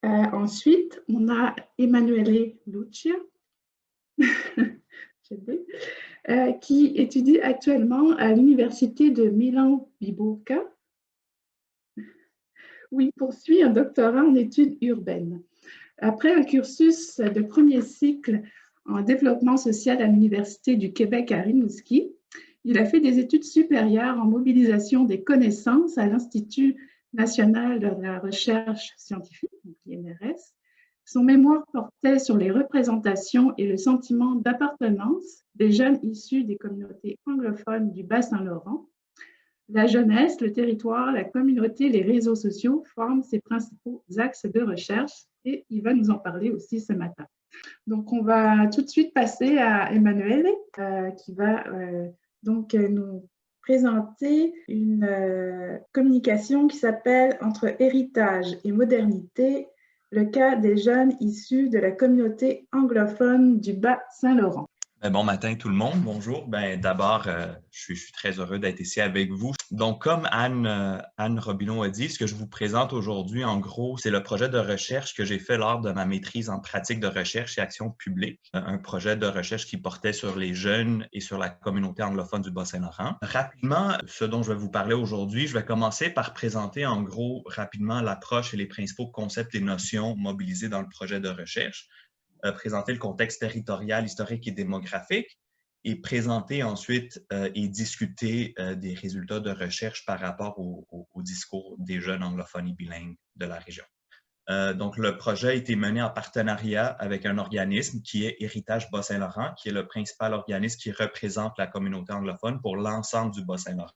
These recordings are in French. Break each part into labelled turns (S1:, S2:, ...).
S1: Ensuite, on a Emanuele Lucia, qui étudie actuellement à l'université de Milan-Bicocca, où il poursuit un doctorat en études urbaines. Après un cursus de premier cycle en développement social à l'Université du Québec à Rimouski, il a fait des études supérieures en mobilisation des connaissances à l'Institut national de la recherche scientifique, l'INRS. Son mémoire portait sur les représentations et le sentiment d'appartenance des jeunes issus des communautés anglophones du Bas-Saint-Laurent. La jeunesse, le territoire, la communauté, les réseaux sociaux forment ses principaux axes de recherche et il va nous en parler aussi ce matin. Donc, on va tout de suite passer à Emanuele qui va donc nous présenter une communication qui s'appelle Entre héritage et modernité, le cas des jeunes issus de la communauté anglophone du Bas-Saint-Laurent.
S2: Bon matin tout le monde, bonjour. D'abord, je suis très heureux d'être ici avec vous. Donc, comme Anne Robineau a dit, ce que je vous présente aujourd'hui, en gros, c'est le projet de recherche que j'ai fait lors de ma maîtrise en pratique de recherche et action publique. Un projet de recherche qui portait sur les jeunes et sur la communauté anglophone du Bas-Saint-Laurent. Rapidement, ce dont je vais vous parler aujourd'hui, je vais commencer par présenter en gros rapidement l'approche et les principaux concepts et notions mobilisés dans le projet de recherche. Présenter le contexte territorial, historique et démographique et présenter ensuite et discuter des résultats de recherche par rapport au discours des jeunes anglophones et bilingues de la région. Donc, le projet a été mené en partenariat avec un organisme qui est Héritage Bas-Saint-Laurent, qui est le principal organisme qui représente la communauté anglophone pour l'ensemble du Bas-Saint-Laurent.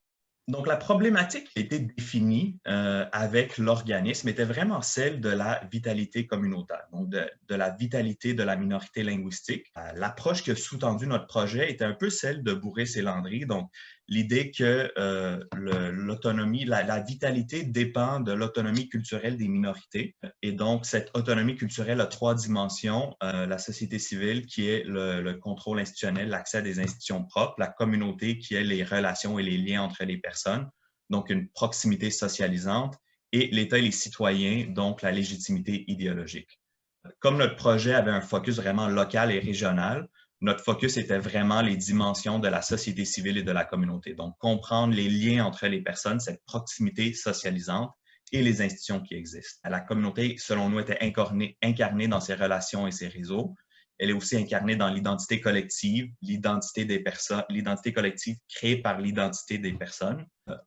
S2: Donc, la problématique qui a été définie avec l'organisme était vraiment celle de la vitalité communautaire, donc de la vitalité de la minorité linguistique. L'approche qui a sous-tendu notre projet était un peu celle de Bourris-et-Landry, donc l'idée que l'autonomie, la vitalité dépend de l'autonomie culturelle des minorités. Et donc, cette autonomie culturelle a trois dimensions. La société civile, qui est le contrôle institutionnel, l'accès à des institutions propres, la communauté, qui est les relations et les liens entre les personnes, donc une proximité socialisante, et l'État et les citoyens, donc la légitimité idéologique. Comme notre projet avait un focus vraiment local et régional, notre focus était vraiment les dimensions de la société civile et de la communauté. Donc, comprendre les liens entre les personnes, cette proximité socialisante et les institutions qui existent. La communauté, selon nous, était incarnée dans ses relations et ses réseaux. Elle est aussi incarnée dans l'identité collective, l'identité des personnes, l'identité collective créée par l'identité des personnes.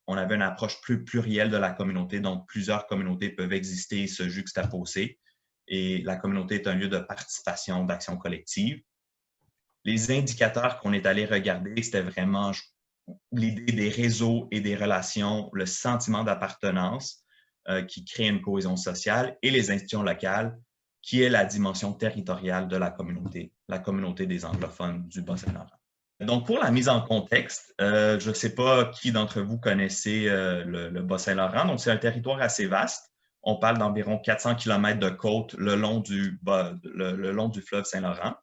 S2: On avait une approche plus plurielle de la communauté, donc plusieurs communautés peuvent exister et se juxtaposer. Et la communauté est un lieu de participation, d'action collective. Les indicateurs qu'on est allé regarder, c'était vraiment l'idée des réseaux et des relations, le sentiment d'appartenance qui crée une cohésion sociale et les institutions locales, qui est la dimension territoriale de la communauté des anglophones du Bas-Saint-Laurent. Donc, pour la mise en contexte, je ne sais pas qui d'entre vous connaissez le Bas-Saint-Laurent. Donc, c'est un territoire assez vaste. On parle d'environ 400 km de côte le long du fleuve Saint-Laurent.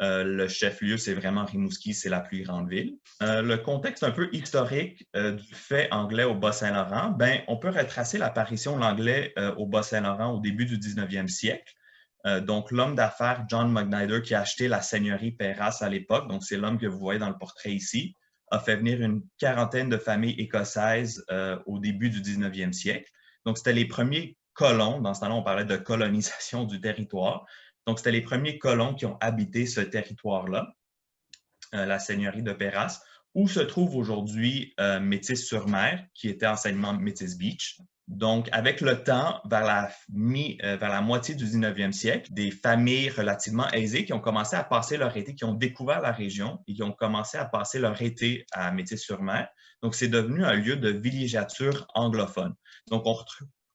S2: Le chef-lieu, c'est vraiment Rimouski, c'est la plus grande ville. Le contexte un peu historique du fait anglais au Bas-Saint-Laurent, on peut retracer l'apparition de l'anglais au Bas-Saint-Laurent au début du 19e siècle. Donc, l'homme d'affaires John McNider, qui a acheté la seigneurie Perras à l'époque, donc c'est l'homme que vous voyez dans le portrait ici, a fait venir une quarantaine de familles écossaises au début du 19e siècle. Donc, c'était les premiers colons, dans ce temps-là, on parlait de colonisation du territoire. Donc, c'était les premiers colons qui ont habité ce territoire-là, la seigneurie de Perras, où se trouve aujourd'hui Métis-sur-Mer, qui était anciennement Métis Beach. Donc, avec le temps, vers la moitié du 19e siècle, des familles relativement aisées qui ont commencé à passer leur été, qui ont découvert la région et qui ont commencé à passer leur été à Métis-sur-Mer. Donc, c'est devenu un lieu de villégiature anglophone. Donc,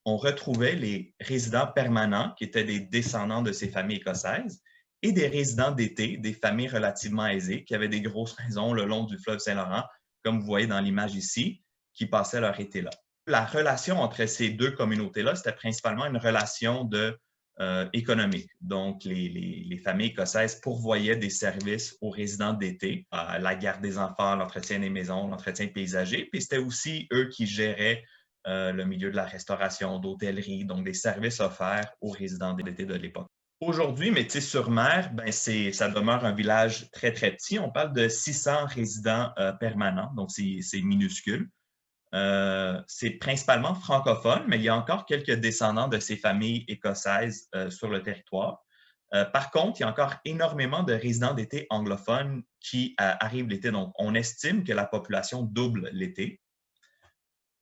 S2: on retrouvait les résidents permanents qui étaient des descendants de ces familles écossaises et des résidents d'été, des familles relativement aisées qui avaient des grosses maisons le long du fleuve Saint-Laurent, comme vous voyez dans l'image ici, qui passaient leur été là. La relation entre ces deux communautés-là, c'était principalement une relation économique. Donc, les familles écossaises pourvoyaient des services aux résidents d'été, la garde des enfants, l'entretien des maisons, l'entretien paysager, puis c'était aussi eux qui géraient le milieu de la restauration, d'hôtellerie, donc des services offerts aux résidents d'été de l'époque. Aujourd'hui, Métis-sur-Mer, ça demeure un village très, très petit. On parle de 600 résidents permanents, donc c'est minuscule. C'est principalement francophone, mais il y a encore quelques descendants de ces familles écossaises sur le territoire. Par contre, il y a encore énormément de résidents d'été anglophones qui arrivent l'été. Donc, on estime que la population double l'été.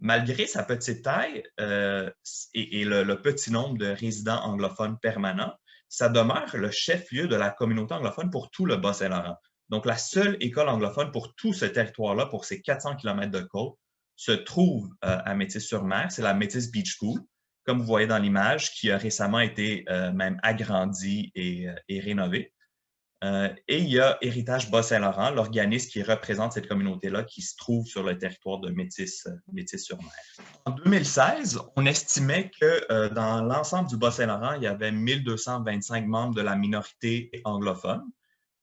S2: Malgré sa petite taille et le petit nombre de résidents anglophones permanents, ça demeure le chef-lieu de la communauté anglophone pour tout le Bas-Saint-Laurent. Donc, la seule école anglophone pour tout ce territoire-là, pour ces 400 km de côte, se trouve à Métis-sur-Mer. C'est la Métis Beach School, comme vous voyez dans l'image, qui a récemment été même agrandie et rénovée. Et il y a Héritage Bas-Saint-Laurent, l'organisme qui représente cette communauté-là qui se trouve sur le territoire de Métis-sur-Mer. En 2016, on estimait que dans l'ensemble du Bas-Saint-Laurent, il y avait 1225 membres de la minorité anglophone.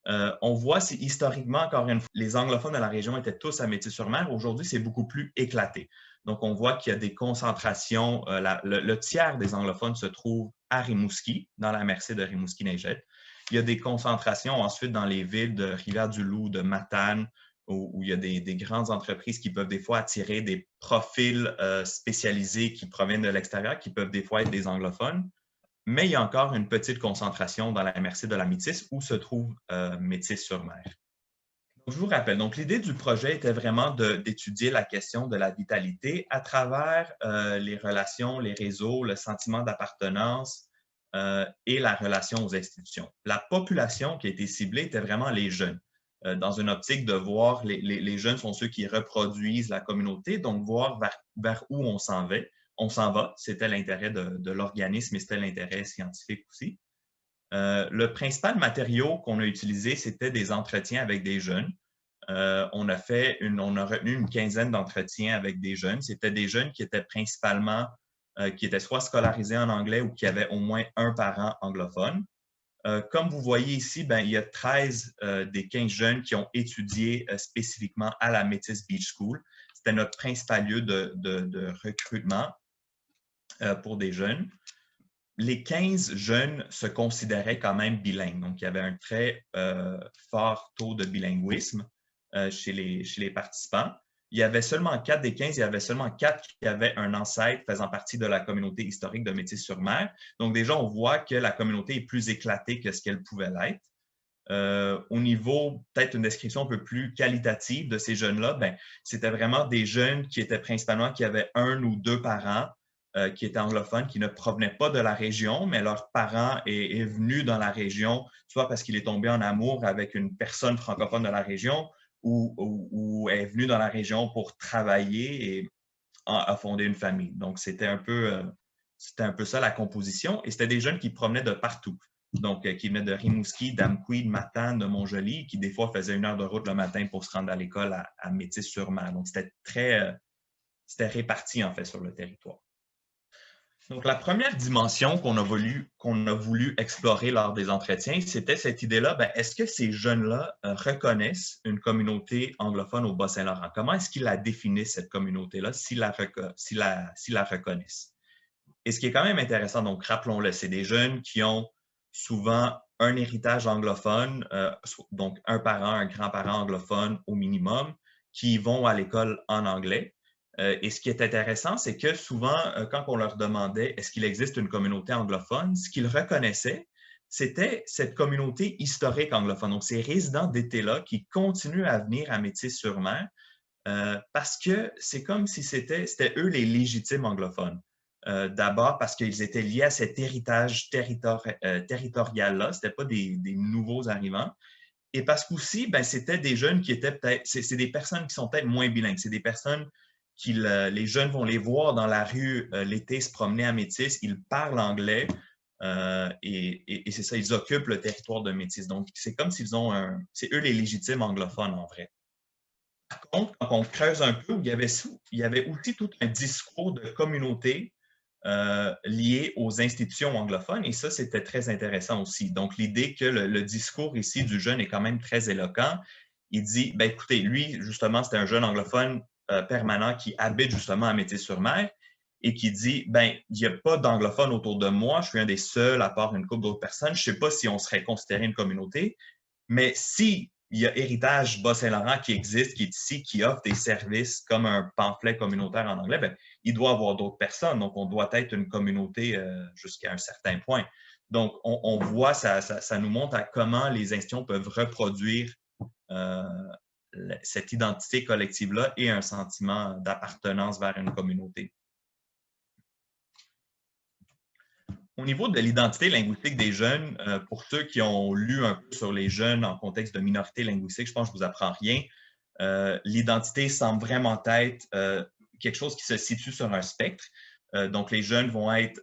S2: On voit si historiquement, encore une fois, les anglophones de la région étaient tous à Métis-sur-Mer. Aujourd'hui, c'est beaucoup plus éclaté. Donc, on voit qu'il y a des concentrations. Le tiers des anglophones se trouve à Rimouski, dans la MRC de Rimouski-Neigette. Il y a des concentrations ensuite dans les villes de Rivière-du-Loup, de Matane, où il y a des grandes entreprises qui peuvent des fois attirer des profils spécialisés qui proviennent de l'extérieur, qui peuvent des fois être des anglophones. Mais il y a encore une petite concentration dans la MRC de la Métis où se trouve Métis-sur-Mer. Je vous rappelle, donc l'idée du projet était vraiment d'étudier la question de la vitalité à travers les relations, les réseaux, le sentiment d'appartenance et la relation aux institutions. La population qui a été ciblée était vraiment les jeunes, dans une optique de voir les jeunes sont ceux qui reproduisent la communauté, donc voir vers où on s'en va. C'était l'intérêt de l'organisme et c'était l'intérêt scientifique aussi. Le principal matériau qu'on a utilisé, c'était des entretiens avec des jeunes. On a retenu une quinzaine d'entretiens avec des jeunes. C'était des jeunes qui étaient principalement, qui étaient soit scolarisés en anglais ou qui avaient au moins un parent anglophone. Comme vous voyez ici, il y a 13 des 15 jeunes qui ont étudié spécifiquement à la Métis Beach School. C'était notre principal lieu de recrutement pour des jeunes. Les 15 jeunes se considéraient quand même bilingues. Donc, il y avait un très fort taux de bilinguisme chez les participants. Il y avait seulement 4 des 15, il y avait seulement 4 qui avaient un ancêtre faisant partie de la communauté historique de Métis-sur-Mer. Donc, déjà, on voit que la communauté est plus éclatée que ce qu'elle pouvait l'être. Au niveau, peut-être une description un peu plus qualitative de ces jeunes-là, c'était vraiment des jeunes qui étaient principalement, qui avaient un ou deux parents qui étaient anglophones, qui ne provenaient pas de la région, mais leur parent est venu dans la région, soit parce qu'il est tombé en amour avec une personne francophone de la région ou est venu dans la région pour travailler et a fondé une famille. Donc, c'était un peu ça la composition. Et c'était des jeunes qui provenaient de partout. Donc, qui venaient de Rimouski, d'Amqui, de Matane, de Montjoly, qui des fois faisaient 1 heure de route le matin pour se rendre à l'école à Métis-sur-Mer. Donc, c'était réparti, en fait, sur le territoire. Donc, la première dimension qu'on a voulu explorer lors des entretiens, c'était cette idée-là, est-ce que ces jeunes-là reconnaissent une communauté anglophone au Bas-Saint-Laurent? Comment est-ce qu'ils la définissent, cette communauté-là, s'ils la reconnaissent? Et ce qui est quand même intéressant, donc rappelons-le, c'est des jeunes qui ont souvent un héritage anglophone, donc un parent, un grand-parent anglophone au minimum, qui vont à l'école en anglais. Et ce qui est intéressant, c'est que souvent, quand on leur demandait est-ce qu'il existe une communauté anglophone, ce qu'ils reconnaissaient, c'était cette communauté historique anglophone. Donc, ces résidents d'été-là qui continuent à venir à Métis-sur-Mer parce que c'est comme si c'était eux les légitimes anglophones. D'abord parce qu'ils étaient liés à cet héritage territorial-là, ce n'était pas des nouveaux arrivants. Et parce qu'aussi, c'était des jeunes qui étaient peut-être, c'est des personnes qui sont peut-être moins bilingues, c'est des personnes les jeunes vont les voir dans la rue l'été se promener à Métis, ils parlent anglais et c'est ça, ils occupent le territoire de Métis. Donc, c'est comme s'ils ont c'est eux les légitimes anglophones en vrai. Par contre, quand on creuse un peu, il y avait aussi tout un discours de communauté lié aux institutions anglophones et ça, c'était très intéressant aussi. Donc, l'idée que le discours ici du jeune est quand même très éloquent. Il dit, écoutez, lui, justement, c'était un jeune anglophone permanent qui habite justement à Métis-sur-Mer et qui dit, ben, il n'y a pas d'anglophones autour de moi, je suis un des seuls, à part une couple d'autres personnes, je ne sais pas si on serait considéré une communauté, mais si il y a Héritage Bas-Saint-Laurent qui existe, qui est ici, qui offre des services comme un pamphlet communautaire en anglais, ben, il doit y avoir d'autres personnes. Donc, on doit être une communauté jusqu'à un certain point. Donc, on voit, ça nous montre à comment les institutions peuvent reproduire euh, cette identité collective-là et un sentiment d'appartenance vers une communauté. Au niveau de l'identité linguistique des jeunes, pour ceux qui ont lu un peu sur les jeunes en contexte de minorité linguistique, je pense que je ne vous apprends rien. L'identité semble vraiment être quelque chose qui se situe sur un spectre. Donc, les jeunes vont être,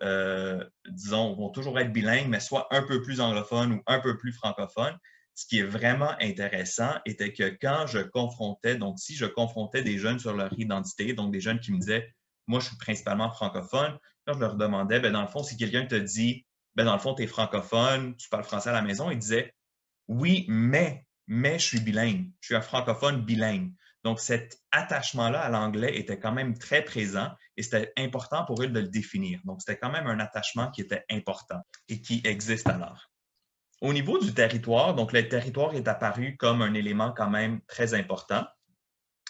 S2: disons, vont toujours être bilingues, mais soit un peu plus anglophones ou un peu plus francophones. Ce qui est vraiment intéressant était que quand je confrontais, donc si je confrontais des jeunes sur leur identité, donc des jeunes qui me disaient, moi, je suis principalement francophone, quand je leur demandais, ben, dans le fond, si quelqu'un te dit, ben, dans le fond, tu es francophone, tu parles français à la maison, ils disaient, oui, mais je suis bilingue, je suis un francophone bilingue. Donc, cet attachement-là à l'anglais était quand même très présent et c'était important pour eux de le définir. Donc, c'était quand même un attachement qui était important et qui existe alors. Au niveau du territoire, donc le territoire est apparu comme un élément quand même très important.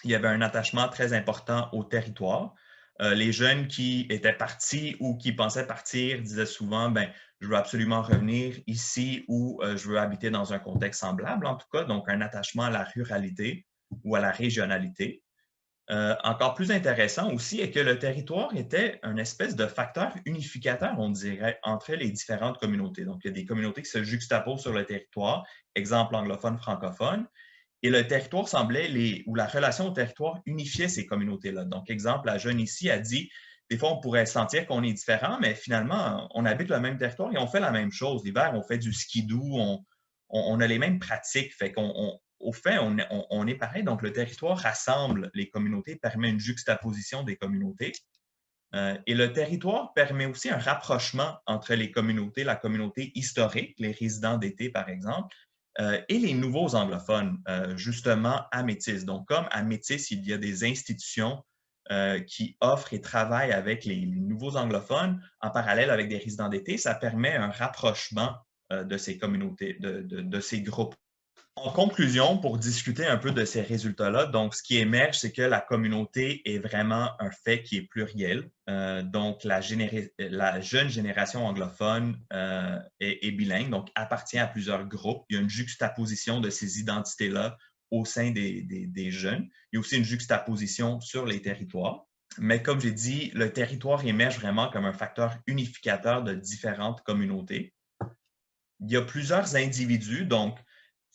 S2: Il y avait un attachement très important au territoire. Les jeunes qui étaient partis ou qui pensaient partir disaient souvent, ben, je veux absolument revenir ici ou je veux habiter dans un contexte semblable, en tout cas, donc un attachement à la ruralité ou à la régionalité. Encore plus intéressant aussi est que le territoire était une espèce de facteur unificateur, on dirait, entre les différentes communautés. Donc, il y a des communautés qui se juxtaposent sur le territoire, exemple anglophone, francophone, et le territoire semblait, ou la relation au territoire unifiait ces communautés-là. Donc, exemple, la jeune ici a dit, des fois, on pourrait sentir qu'on est différent, mais finalement, on habite le même territoire et on fait la même chose. L'hiver, on fait du skidoo, on a les mêmes pratiques. Fait qu'au fait, on est pareil. Donc, le territoire rassemble les communautés, permet une juxtaposition des communautés. Et le territoire permet aussi un rapprochement entre les communautés, la communauté historique, les résidents d'été, par exemple, et les nouveaux anglophones, justement à Métis. Donc, comme à Métis, il y a des institutions qui offrent et travaillent avec les nouveaux anglophones en parallèle avec des résidents d'été, ça permet un rapprochement de ces communautés, de ces groupes. En conclusion, pour discuter un peu de ces résultats-là, donc ce qui émerge, c'est que la communauté est vraiment un fait qui est pluriel. Donc, la jeune génération anglophone est bilingue, donc appartient à plusieurs groupes. Il y a une juxtaposition de ces identités-là au sein des jeunes. Il y a aussi une juxtaposition sur les territoires. Mais comme j'ai dit, le territoire émerge vraiment comme un facteur unificateur de différentes communautés. Il y a plusieurs individus, donc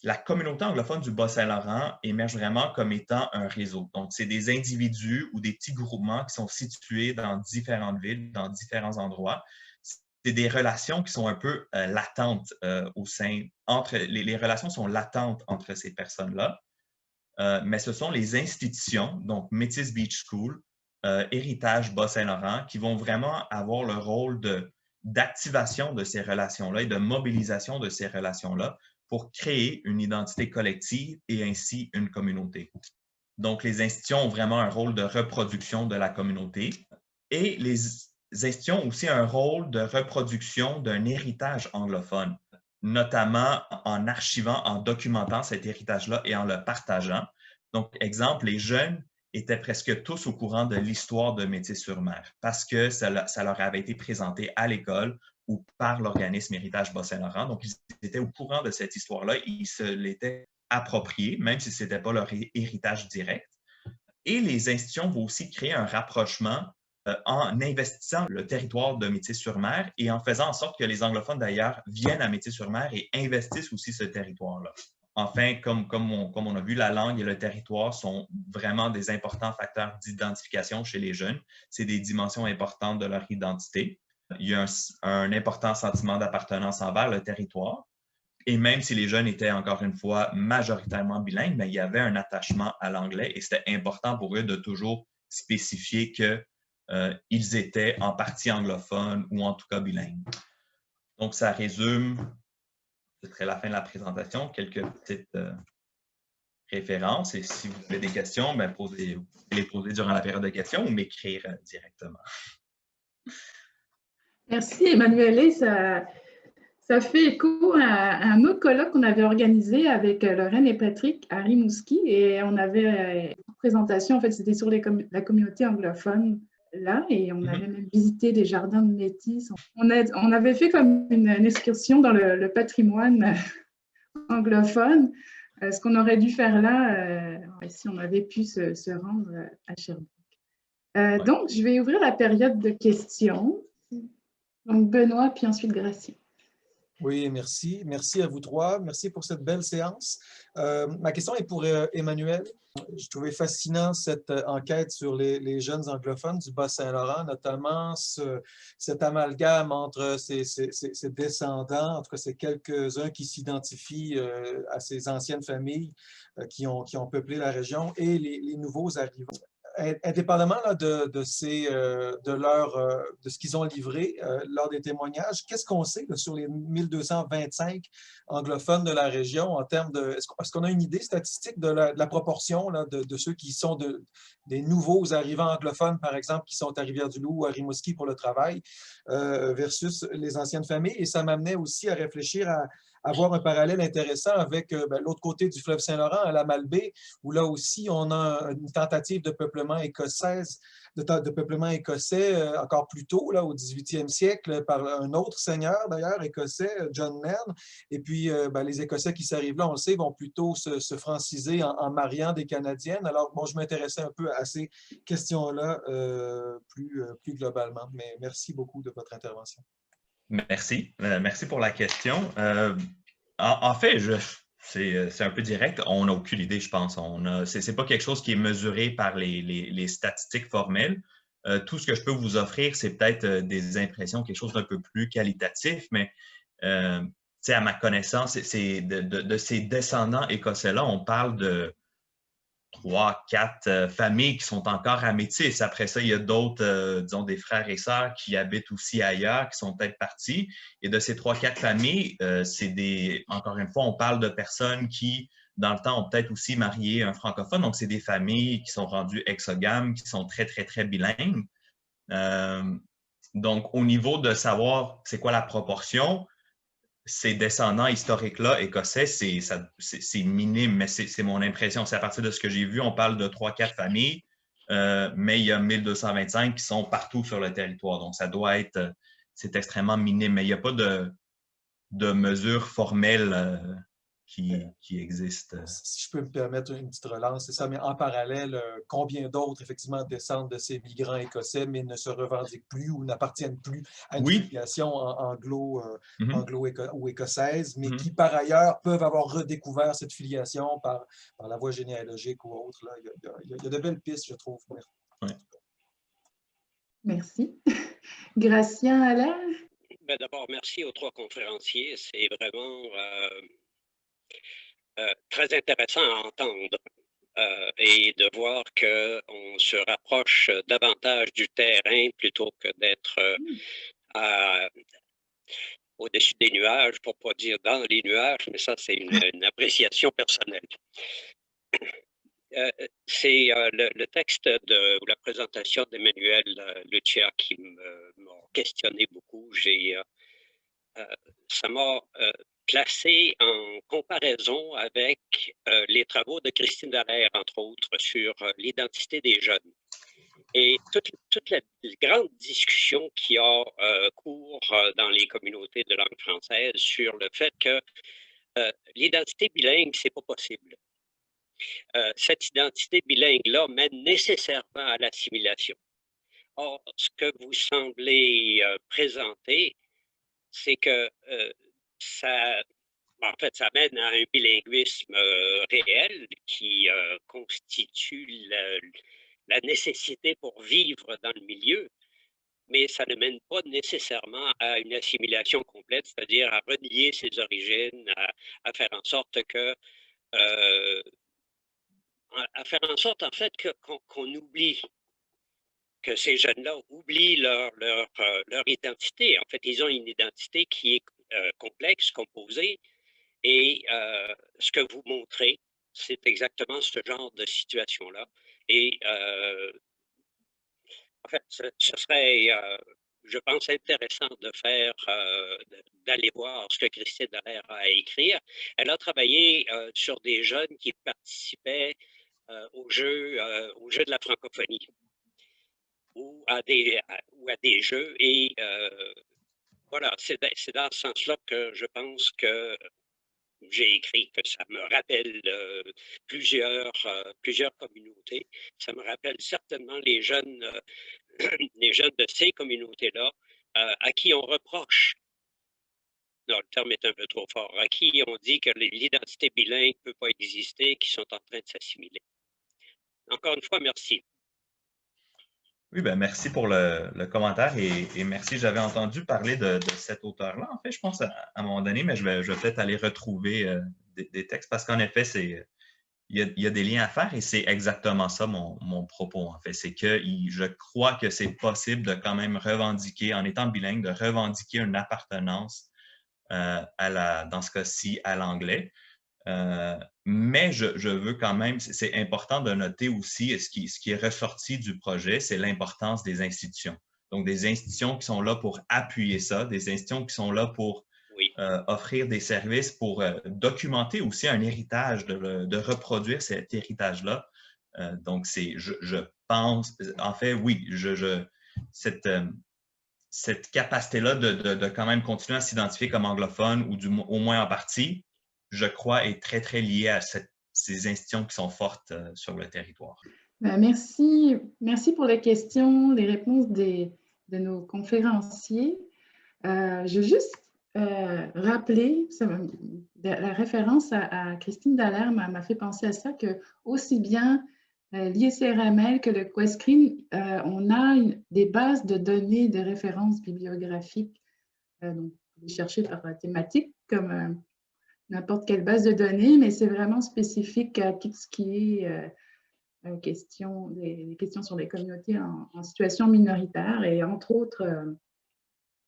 S2: la communauté anglophone du Bas-Saint-Laurent émerge vraiment comme étant un réseau. Donc, c'est des individus ou des petits groupements qui sont situés dans différentes villes, dans différents endroits. C'est des relations qui sont un peu latentes au sein, les relations sont latentes entre ces personnes-là, mais ce sont les institutions, donc Métis Beach School, Héritage Bas-Saint-Laurent, qui vont vraiment avoir le rôle d'activation de ces relations-là et de mobilisation de ces relations-là pour créer une identité collective et ainsi une communauté. Donc, les institutions ont vraiment un rôle de reproduction de la communauté et les institutions ont aussi un rôle de reproduction d'un héritage anglophone, notamment en archivant, en documentant cet héritage-là et en le partageant. Donc, exemple, les jeunes étaient presque tous au courant de l'histoire de Métis-sur-Mer parce que ça leur avait été présenté à l'école ou par l'organisme Héritage Bas-Saint-Laurent. Donc, ils étaient au courant de cette histoire-là. Ils se l'étaient approprié, même si ce n'était pas leur héritage direct. Et les institutions vont aussi créer un rapprochement en investissant le territoire de Métis-sur-Mer et en faisant en sorte que les anglophones, d'ailleurs, viennent à Métis-sur-Mer et investissent aussi ce territoire-là. Enfin, comme on a vu, la langue et le territoire sont vraiment des importants facteurs d'identification chez les jeunes. C'est des dimensions importantes de leur identité. Il y a un important sentiment d'appartenance envers le territoire. Et même si les jeunes étaient, encore une fois, majoritairement bilingues, mais il y avait un attachement à l'anglais et c'était important pour eux de toujours spécifier qu'ils étaient en partie anglophones ou en tout cas bilingues. Donc, ça résume, ce serait la fin de la présentation, quelques petites références. Et si vous avez des questions, ben, vous pouvez les poser durant la période de questions ou m'écrire directement.
S1: Merci, Emmanuel. Ça fait écho à un autre colloque qu'on avait organisé avec Lorraine et Patrick à Rimouski et on avait une présentation, en fait, c'était sur la communauté anglophone là et on avait même visité des jardins de métis. On avait fait comme une excursion dans le patrimoine anglophone, ce qu'on aurait dû faire là si on avait pu se rendre à Sherbrooke. Donc, je vais ouvrir la période de questions. Donc, Benoît, puis ensuite Gratien.
S3: Oui, merci. Merci à vous trois. Merci pour cette belle séance. Ma question est pour Emmanuel. Je trouvais fascinant cette enquête sur les jeunes anglophones du Bas-Saint-Laurent, notamment cet amalgame entre ces descendants, en tout cas ces quelques-uns qui s'identifient à ces anciennes familles qui ont peuplé la région et les nouveaux arrivants. Indépendamment là, de ce qu'ils ont livré lors des témoignages, qu'est-ce qu'on sait là, sur les 1225 anglophones de la région en termes de... Est-ce qu'on a une idée statistique de la proportion là, de ceux qui sont des nouveaux arrivants anglophones, par exemple, qui sont à Rivière-du-Loup ou à Rimouski pour le travail, versus les anciennes familles? Et ça m'amenait aussi à réfléchir à avoir un parallèle intéressant avec l'autre côté du fleuve Saint-Laurent, à la Malbaie, où là aussi, on a une tentative de peuplement de peuplement écossais encore plus tôt, là, au 18e siècle, par un autre seigneur, d'ailleurs, écossais, John Nairn. Et puis, les Écossais qui s'arrivent là, on le sait, vont plutôt se franciser en mariant des Canadiennes. Alors, bon, je m'intéressais un peu à ces questions-là plus globalement. Mais merci beaucoup de votre intervention.
S2: Merci. Merci pour la question. En fait, c'est un peu direct. On n'a aucune idée, je pense. Ce n'est pas quelque chose qui est mesuré par les statistiques formelles. Tout ce que je peux vous offrir, c'est peut-être des impressions, quelque chose d'un peu plus qualitatif, mais à ma connaissance, de ces descendants écossais-là, on parle de 3, 4 familles qui sont encore à Métis. Après ça, il y a d'autres, disons, des frères et sœurs qui habitent aussi ailleurs, qui sont peut-être partis. Et de ces 3, 4 familles, encore une fois, on parle de personnes qui, dans le temps, ont peut-être aussi marié un francophone. Donc, c'est des familles qui sont rendues exogames, qui sont très, très, très bilingues. Donc, au niveau de savoir c'est quoi la proportion, ces descendants historiques-là, écossais, c'est minime, mais c'est mon impression. C'est à partir de ce que j'ai vu, on parle de 3, 4 familles, mais il y a 1225 qui sont partout sur le territoire. Donc, c'est extrêmement minime, mais il n'y a pas de mesure formelle qui existe.
S3: Si je peux me permettre une petite relance, c'est ça, mais en parallèle, combien d'autres, effectivement, descendent de ces migrants écossais, mais ne se revendiquent plus ou n'appartiennent plus à une filiation anglo ou écossaise, mais qui, par ailleurs, peuvent avoir redécouvert cette filiation par la voie généalogique ou autre. Là. Il y a de belles pistes, je trouve.
S1: Merci. Gratien, Alain?
S4: D'abord, merci aux 3 conférenciers. C'est vraiment très intéressant à entendre et de voir qu'on se rapproche davantage du terrain plutôt que d'être au-dessus des nuages, pour ne pas dire dans les nuages, mais ça, c'est une appréciation personnelle. C'est le texte ou la présentation d'Emmanuel Lucia qui m'a questionné beaucoup. Ça m'a placé en comparaison avec les travaux de Christine Dallaire, entre autres, sur l'identité des jeunes. Et toute la grande discussion qui a cours dans les communautés de langue française sur le fait que l'identité bilingue, c'est pas possible. Cette identité bilingue-là mène nécessairement à l'assimilation. Or, ce que vous semblez présenter, c'est que ça mène à un bilinguisme réel qui constitue la nécessité pour vivre dans le milieu, mais ça ne mène pas nécessairement à une assimilation complète, c'est-à-dire à renier ses origines, à faire en sorte que en fait qu'on oublie, que ces jeunes-là oublient leur identité. En fait, ils ont une identité qui est complexe, composée, et ce que vous montrez, c'est exactement ce genre de situation-là. Et en fait, ce serait je pense intéressant de faire, d'aller voir ce que Christine Dallaire a à écrire. Elle a travaillé sur des jeunes qui participaient aux jeux de la francophonie ou à des jeux. Et voilà, c'est dans ce sens-là que je pense que j'ai écrit, que ça me rappelle plusieurs communautés. Ça me rappelle certainement les jeunes de ces communautés-là à qui on reproche, non, le terme est un peu trop fort, à qui on dit que l'identité bilingue ne peut pas exister, qui sont en train de s'assimiler. Encore une fois, merci.
S2: Oui, ben merci pour le commentaire et merci. J'avais entendu parler de cet auteur-là, en fait, je pense, à un moment donné, mais je vais peut-être aller retrouver des textes parce qu'en effet, il y a des liens à faire et c'est exactement ça mon propos, en fait. C'est que je crois que c'est possible de quand même revendiquer, en étant bilingue, de revendiquer une appartenance dans ce cas-ci, à l'anglais. Mais je veux quand même, c'est important de noter aussi ce qui est ressorti du projet, c'est l'importance des institutions. Donc, des institutions qui sont là pour appuyer ça, des institutions qui sont là pour
S4: Oui.
S2: offrir des services, pour documenter aussi un héritage, de reproduire cet héritage-là. Donc, je pense, en fait, oui, cette capacité-là de quand même continuer à s'identifier comme anglophone, ou au moins en partie, je crois, est très, très liée à ces institutions qui sont fortes sur le territoire.
S1: Merci pour les questions, les réponses de nos conférenciers. Je veux juste rappeler, la référence à Christine Dallaire m'a fait penser à ça, que aussi bien l'ISRML que le Questscreen, on a des bases de données de références bibliographiques. Donc, vous pouvez chercher par thématique comme n'importe quelle base de données, mais c'est vraiment spécifique à tout ce qui est des questions sur les communautés en situation minoritaire. Et entre autres,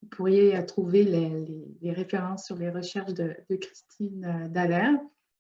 S1: vous pourriez trouver les références sur les recherches de Christine Dallaire.